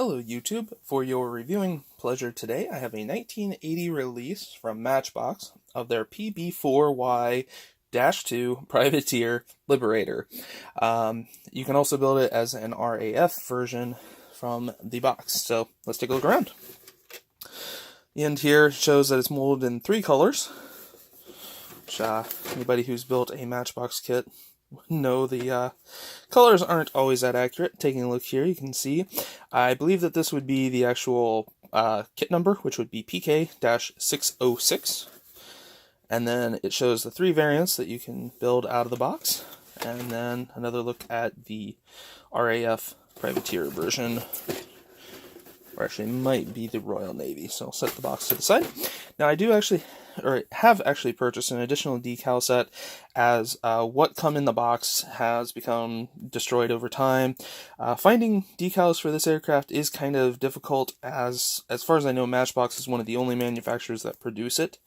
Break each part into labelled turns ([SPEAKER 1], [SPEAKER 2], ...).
[SPEAKER 1] Hello YouTube, for your reviewing pleasure today I have a 1980 release from Matchbox of their PB4Y-2 Privateer Liberator. You can also build it as an RAF version from the box, so let's take a look around. The end here shows that it's molded in 3 colors, which anybody who's built a Matchbox kit know the colors aren't always that accurate. Taking a look here, you can see, I believe that this would be the actual kit number, which would be PK-606. And then it shows the 3 variants that you can build out of the box. And then another look at the RAF Privateer version, or actually might be the Royal Navy. So I'll set the box to the side. Now I do actually, or have actually purchased an additional decal set, as what come in the box has become destroyed over time. Finding decals for this aircraft is kind of difficult, as far as I know, Matchbox is one of the only manufacturers that produce it.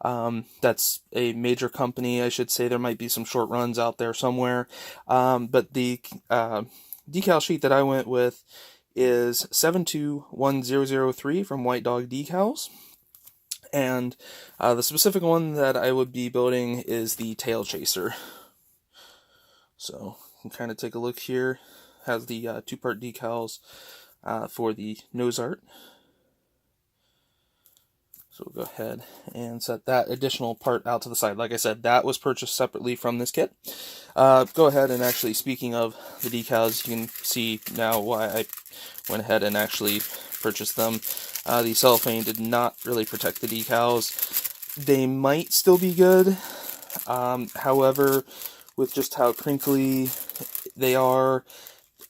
[SPEAKER 1] That's a major company, I should say. There might be some short runs out there somewhere. But the decal sheet that I went with is 721003 from White Dog Decals. And the specific one that I would be building is the Tail Chaser. So you can kind of take a look here. Has the 2-part decals for the nose art. So we'll go ahead and set that additional part out to the side. Like I said, that was purchased separately from this kit. Go ahead and actually, speaking of the decals, you can see now why I went ahead and actually purchased them. The cellophane did not really protect the decals. They might still be good. However, with just how crinkly they are,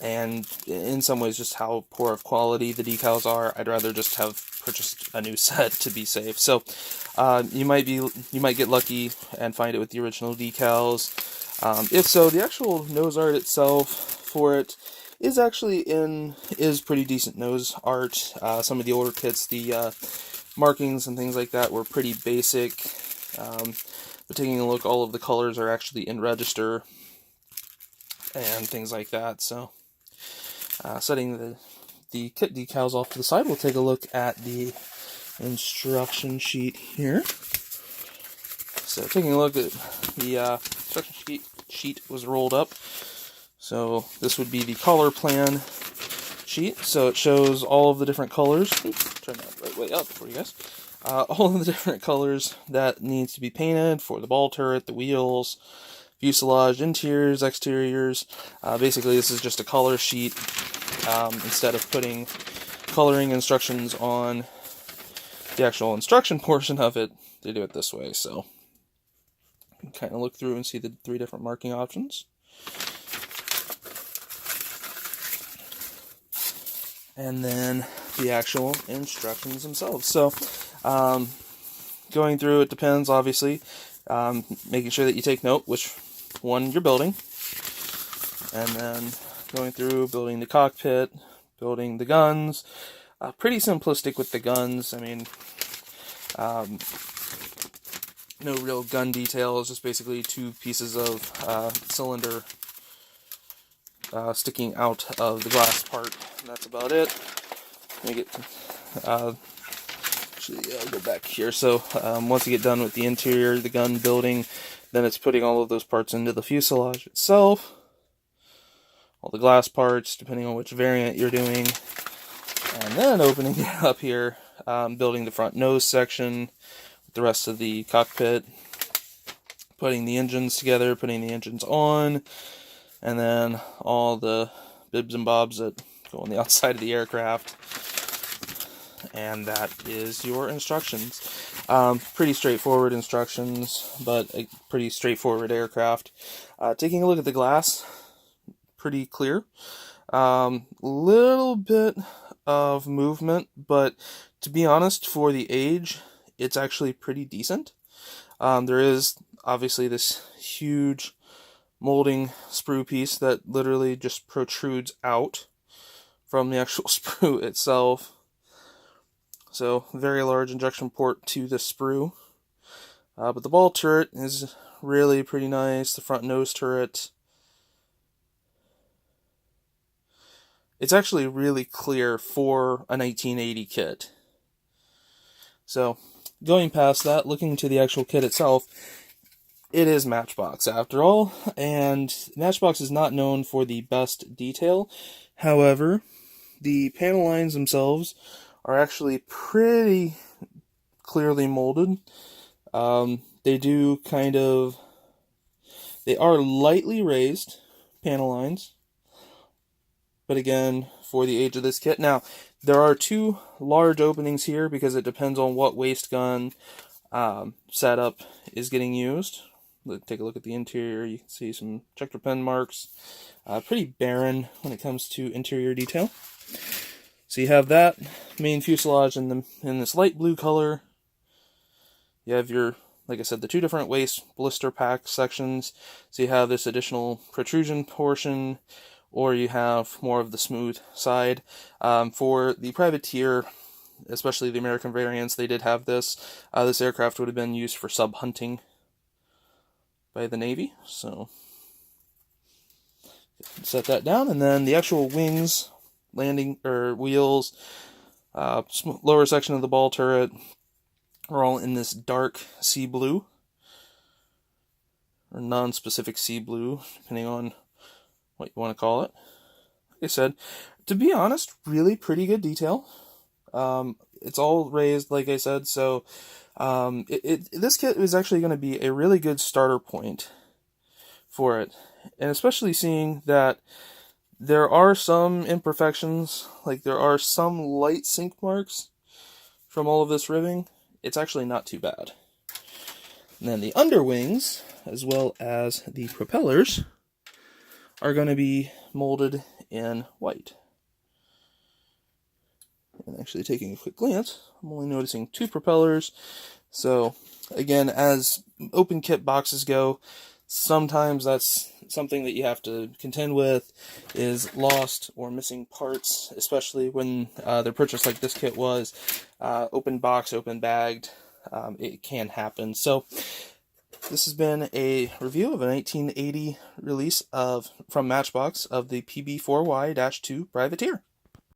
[SPEAKER 1] and in some ways just how poor of quality the decals are, I'd rather just have purchased a new set to be safe. So you might get lucky and find it with the original decals. If so, the actual nose art itself for it is pretty decent nose art. Some of the older kits, the markings and things like that were pretty basic. But taking a look, all of the colors are actually in register and things like that. So setting the kit decals off to the side, we'll take a look at the instruction sheet here. So taking a look at the instruction sheet was rolled up. So this would be the color plan sheet. So it shows all of the different colors. Oops, turn that right way up for you guys. All of the different colors that needs to be painted for the ball turret, the wheels, fuselage, interiors, exteriors. Basically, this is just a color sheet. Instead of putting coloring instructions on the actual instruction portion of it, they do it this way. So you can kind of look through and see the 3 different marking options. And then the actual instructions themselves. So going through, it depends, obviously. Making sure that you take note which one you're building. And then going through building the cockpit, building the guns. Pretty simplistic with the guns. I mean, no real gun details, just basically 2 pieces of cylinder sticking out of the glass part. And that's about it. Let me get actually, I'll go back here. So once you get done with the interior, the gun building, then it's putting all of those parts into the fuselage itself. All the glass parts, depending on which variant you're doing. And then opening it up here, building the front nose section with the rest of the cockpit. Putting the engines together, putting the engines on. And then all the bibs and bobs that go on the outside of the aircraft. And that is your instructions. Pretty straightforward instructions, but a pretty straightforward aircraft. Taking a look at the glass, pretty clear. Little bit of movement, but to be honest, for the age, it's actually pretty decent. There is obviously this huge molding sprue piece that literally just protrudes out from the actual sprue itself. So, very large injection port to the sprue. But the ball turret is really pretty nice. The front nose turret It's actually really clear for a 1980 kit. So, going past that, looking to the actual kit itself, it is Matchbox after all, and Matchbox is not known for the best detail. However, the panel lines themselves are actually pretty clearly molded. They are lightly raised panel lines, but again, for the age of this kit. Now, there are two large openings here because it depends on what waist gun setup is getting used. Let's take a look at the interior. You can see some checker pen marks. Pretty barren when it comes to interior detail. So you have that main fuselage in this light blue color. You have your, like I said, the two different waist blister pack sections. So you have this additional protrusion portion, or you have more of the smooth side. For the Privateer, especially the American variants, they did have this. This aircraft would have been used for sub-hunting by the Navy. So set that down, and then the actual wings, landing or wheels, lower section of the ball turret are all in this dark sea blue, or non-specific sea blue, depending on what you want to call it. Like I said, to be honest, really pretty good detail. It's all raised, like I said, so this kit is actually going to be a really good starter point for it. And especially seeing that there are some imperfections, like there are some light sink marks from all of this ribbing. It's actually not too bad. And then the underwings, as well as the propellers, are going to be molded in white. And actually taking a quick glance, I'm only noticing two propellers. So again, as open kit boxes go, sometimes that's something that you have to contend with, is lost or missing parts, especially when they're purchased like this kit was, open box, open bagged. It can happen. So this has been a review of a 1980 release from Matchbox of the PB4Y-2 Privateer.